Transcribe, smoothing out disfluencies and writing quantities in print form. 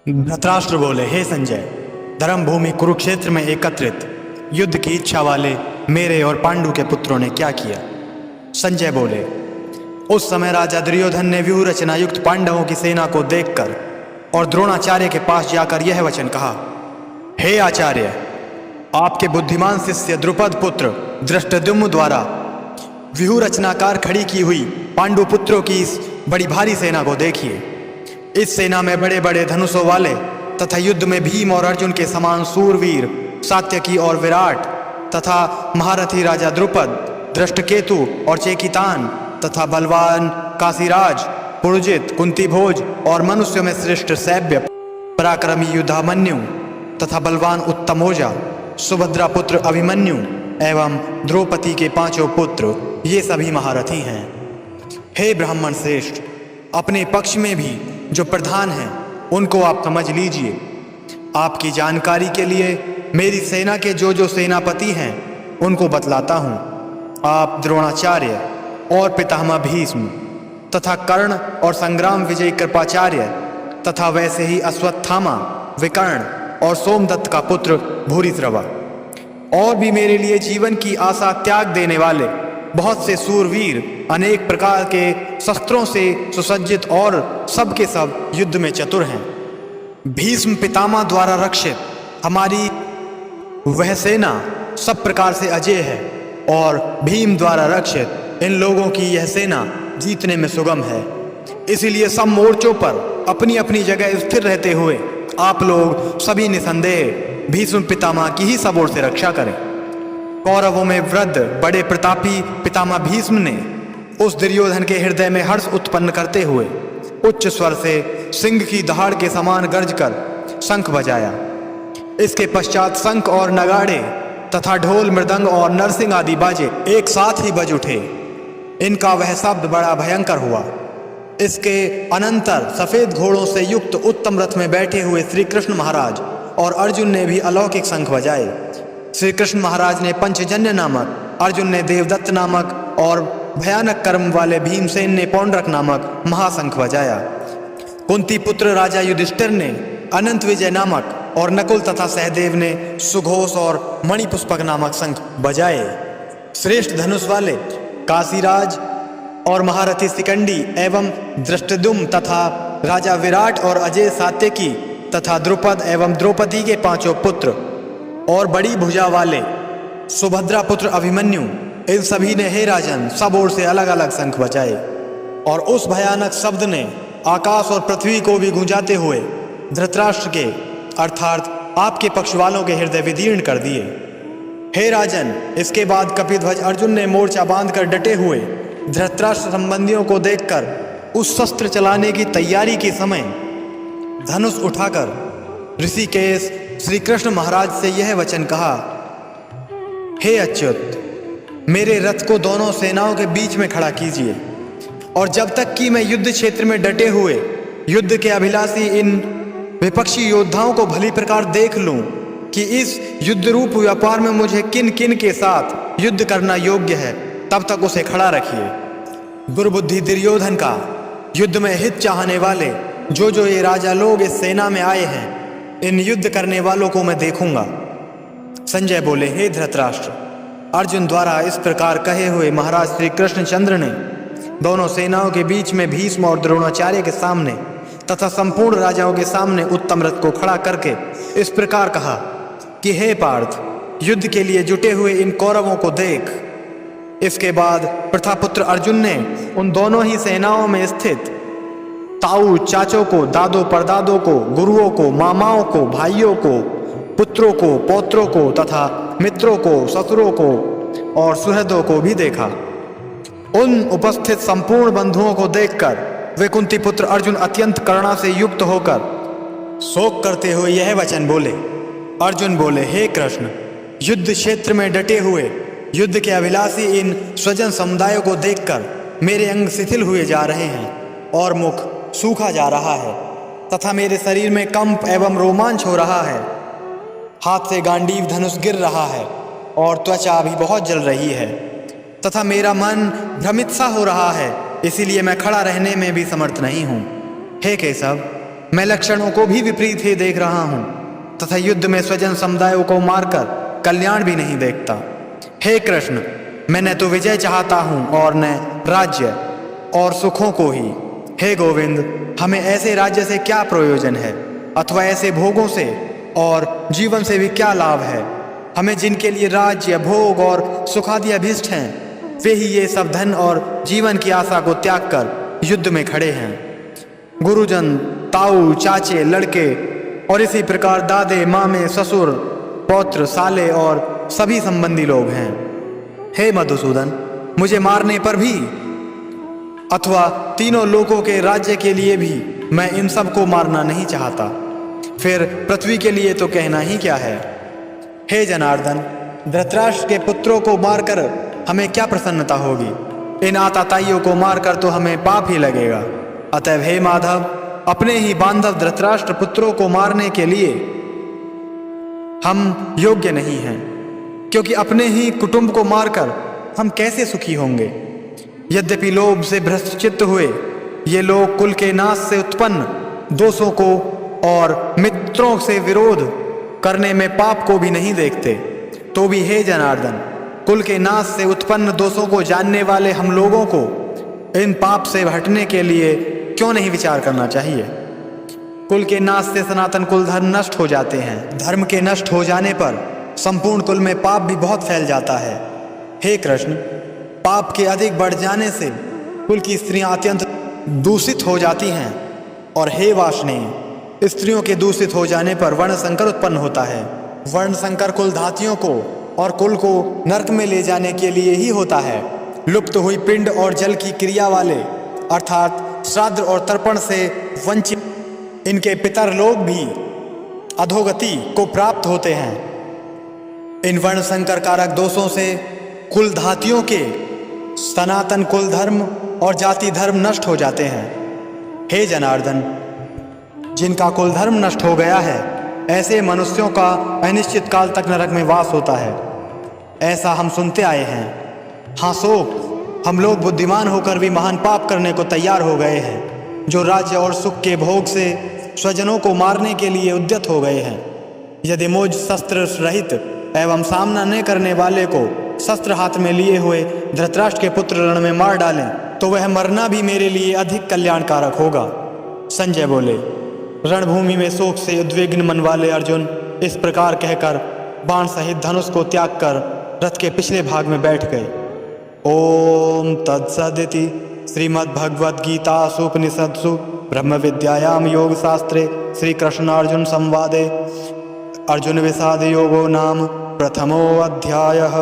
धृतराष्ट्र बोले, हे संजय, धर्म भूमि कुरुक्षेत्र में एकत्रित युद्ध की इच्छा वाले मेरे और पांडु के पुत्रों ने क्या किया। संजय बोले, उस समय राजा दुर्योधन ने व्यूह रचना युक्त पांडवों की सेना को देखकर और द्रोणाचार्य के पास जाकर यह वचन कहा, हे आचार्य, आपके बुद्धिमान शिष्य द्रुपद पुत्र धृष्टद्युम्न द्वारा व्यूह रचनाकार खड़ी की हुई पांडु पुत्रों की इस बड़ी भारी सेना को देखिए। इस सेना में बड़े बड़े धनुषों वाले तथा युद्ध में भीम और अर्जुन के समान सूरवीर सात्यकी और विराट तथा महारथी राजा द्रुपद, दृष्टकेतु और चेकितान तथा बलवान काशीराज, पुरुजित, कुंती भोज और मनुष्यों में श्रेष्ठ सैव्य, पराक्रमी युद्धामन्यु तथा बलवान उत्तमोजा, सुभद्रा पुत्र अभिमन्यु एवं द्रौपदी के पांचों पुत्र, ये सभी महारथी हैं। हे ब्राह्मण श्रेष्ठ, अपने पक्ष में भी जो प्रधान हैं उनको आप समझ लीजिए। आपकी जानकारी के लिए मेरी सेना के जो सेनापति हैं उनको बतलाता हूँ। आप द्रोणाचार्य और पितामह भीष्म तथा कर्ण और संग्राम विजय कृपाचार्य तथा वैसे ही अश्वत्थामा, विकर्ण और सोमदत्त का पुत्र भूरिश्रवा और भी मेरे लिए जीवन की आशा त्याग देने वाले बहुत से सूरवीर, अनेक प्रकार के शस्त्रों से सुसज्जित और सब के सब युद्ध में चतुर हैं। भीष्म पितामह द्वारा रक्षित हमारी वह सेना सब प्रकार से अजेय है और भीम द्वारा रक्षित इन लोगों की यह सेना जीतने में सुगम है। इसीलिए सब मोर्चों पर अपनी अपनी जगह स्थिर रहते हुए आप लोग सभी निसंदेह भीष्म पितामह की ही सब ओर से रक्षा करें। कौरवों में वृद्ध बड़े प्रतापी पितामह भीष्म ने उस दुर्योधन के हृदय में हर्ष उत्पन्न करते हुए उच्च स्वर से सिंह की दहाड़ के समान गर्ज कर शंख बजाया। इसके पश्चात शंख और नगाड़े तथा ढोल, मृदंग और नरसिंह आदि बाजे एक साथ ही बज उठे। इनका वह शब्द बड़ा भयंकर हुआ। इसके अनंतर सफेद घोड़ों से युक्त उत्तम रथ में बैठे हुए श्री कृष्ण महाराज और अर्जुन ने भी अलौकिक शंख बजाए। श्री कृष्ण महाराज ने पंचजन्य नामक, अर्जुन ने देवदत्त नामक और भयानक कर्म वाले भीमसेन ने पौंड्रक नामक महाशंख बजाया। कुंती पुत्र राजा युधिष्ठिर ने अनंत विजय नामक और नकुल तथा सहदेव ने सुघोष और मणिपुष्पक नामक शंख बजाए। श्रेष्ठ धनुष वाले काशीराज और महारथी शिखंडी एवं धृष्टद्युम्न तथा राजा विराट और अजय सात्यकी तथा द्रुपद एवं द्रौपदी के पांचों पुत्र और बड़ी भुजा वाले सुभद्रा पुत्र अभिमन्यु, इन सभी ने हे राजन सब ओर से अलग अलग शंख बजाए और उस भयानक शब्द ने आकाश और पृथ्वी को भी गूंजाते हुए धृतराष्ट्र के अर्थात आपके पक्ष वालों के हृदय विदीर्ण कर दिए। हे राजन, इसके बाद कपिध्वज अर्जुन ने मोर्चा बांधकर डटे हुए धृतराष्ट्र संबंधियों को देखकर उस शस्त्र चलाने की तैयारी के समय धनुष उठाकर ऋषिकेश श्री कृष्ण महाराज से यह वचन कहा, हे अच्युत, मेरे रथ को दोनों सेनाओं के बीच में खड़ा कीजिए और जब तक कि मैं युद्ध क्षेत्र में डटे हुए युद्ध के अभिलाषी इन विपक्षी योद्धाओं को भली प्रकार देख लूं कि इस युद्ध रूप व्यापार में मुझे किन किन के साथ युद्ध करना योग्य है, तब तक उसे खड़ा रखिए। दुर्बुद्धि दुर्योधन का युद्ध में हित चाहने वाले जो ये राजा लोग इस सेना में आए हैं, इन युद्ध करने वालों को मैं देखूंगा। संजय बोले, हे धृतराष्ट्र, अर्जुन द्वारा इस प्रकार कहे हुए महाराज श्री कृष्णचंद्र ने दोनों सेनाओं के बीच में भीष्म और द्रोणाचार्य के सामने तथा संपूर्ण राजाओं के सामने उत्तम रथ को खड़ा करके इस प्रकार कहा कि हे पार्थ, युद्ध के लिए जुटे हुए इन कौरवों को देख। इसके बाद प्रथापुत्र अर्जुन ने उन दोनों ही सेनाओं में स्थित ताऊ चाचों को, दादों परदादों को, गुरुओं को, मामाओं को, भाइयों को, पुत्रों को, पौत्रों को तथा मित्रों को, ससुरों को और सुहृदों को भी देखा। उन उपस्थित संपूर्ण बंधुओं को देखकर वे कुंती पुत्र अर्जुन अत्यंत करुणा से युक्त होकर शोक करते हुए यह वचन बोले। अर्जुन बोले, हे कृष्ण, युद्ध क्षेत्र में डटे हुए युद्ध के अभिलाषी इन स्वजन समुदायों को देखकर मेरे अंग शिथिल हुए जा रहे हैं और मुख सूखा जा रहा है तथा मेरे शरीर में कंप एवं रोमांच हो रहा है। हाथ से गांडीव धनुष गिर रहा है और त्वचा भी बहुत जल रही है तथा मेरा मन भ्रमित सा हो रहा है, इसीलिए मैं खड़ा रहने में भी समर्थ नहीं हूँ। हे केशव, मैं लक्षणों को भी विपरीत ही देख रहा हूँ तथा युद्ध में स्वजन समुदायों को मारकर कल्याण भी नहीं देखता। हे कृष्ण, मैं न तो विजय चाहता हूँ और न राज्य और सुखों को ही। हे गोविंद, हमें ऐसे राज्य से क्या प्रयोजन है अथवा ऐसे भोगों से और जीवन से भी क्या लाभ है। हमें जिनके लिए राज्य, भोग और सुखादि अभीष्ट हैं, वे ही ये सब धन और जीवन की आशा को त्याग कर युद्ध में खड़े हैं। गुरुजन, ताऊ, चाचे, लड़के और इसी प्रकार दादे, मामे, ससुर, पौत्र, साले और सभी संबंधी लोग हैं। हे मधुसूदन, मुझे मारने पर भी अथवा तीनों लोकों के राज्य के लिए भी मैं इन सब को मारना नहीं चाहता। फिर पृथ्वी के लिए तो कहना ही क्या है। हे जनार्दन, धृतराष्ट्र के पुत्रों को मारकर हमें क्या प्रसन्नता होगी। इन आताताइयों को मारकर तो हमें पाप ही लगेगा। अतएव हे माधव, अपने ही बांधव धृतराष्ट्र पुत्रों को मारने के लिए हम योग्य नहीं हैं, क्योंकि अपने ही कुटुंब को मारकर हम कैसे सुखी होंगे। यद्यपि लोभ से भ्रष्ट चित्त हुए ये लोग कुल के नाश से उत्पन्न दोषों को और मित्रों से विरोध करने में पाप को भी नहीं देखते, तो भी हे जनार्दन, कुल के नाश से उत्पन्न दोषों को जानने वाले हम लोगों को इन पाप से हटने के लिए क्यों नहीं विचार करना चाहिए। कुल के नाश से सनातन कुल धर्म नष्ट हो जाते हैं। धर्म के नष्ट हो जाने पर संपूर्ण कुल में पाप भी बहुत फैल जाता है। हे कृष्ण, पाप के अधिक बढ़ जाने से कुल की स्त्रियां अत्यंत दूषित हो जाती हैं और हे वाष्णेय, स्त्रियों के दूषित हो जाने पर वर्ण संकर उत्पन्न होता है। वर्ण संकर कुल धातियों को और कुल को नरक में ले जाने के लिए ही होता है। लुप्त हुई पिंड और जल की क्रिया वाले अर्थात श्राद्ध और तर्पण से वंचित इनके पितर लोग भी अधोगति को प्राप्त होते हैं। इन वर्ण संकर कारक दोषों से कुल धातियों के सनातन कुल धर्म और जाति धर्म नष्ट हो जाते हैं। हे जनार्दन, जिनका कुल धर्म नष्ट हो गया है, ऐसे मनुष्यों का अनिश्चित काल तक नरक में वास होता है, ऐसा हम सुनते आए हैं। हाँ, सो हम लोग बुद्धिमान होकर भी महान पाप करने को तैयार हो गए हैं, जो राज्य और सुख के भोग से स्वजनों को मारने के लिए उद्यत हो गए हैं। यदि मुझ शस्त्र रहित एवं सामना न करने वाले को शस्त्र हाथ में लिए हुए धृतराष्ट्र के पुत्र रण में मार डालें, तो वह मरना भी मेरे लिए अधिक कल्याणकारक होगा। संजय बोले। रणभूमि में शोक से उद्विग्न मन वाले अर्जुन इस प्रकार कहकर बाण सहित धनुष को त्याग कर रथ के पिछले भाग में बैठ गए। ओम तत्सदिति श्रीमद्भगवद्गीतासु उपनिषत्सु ब्रह्म विद्यायाम योग शास्त्रे श्री कृष्णार्जुन संवादे अर्जुन विषाद योगो नाम प्रथमो अध्यायः।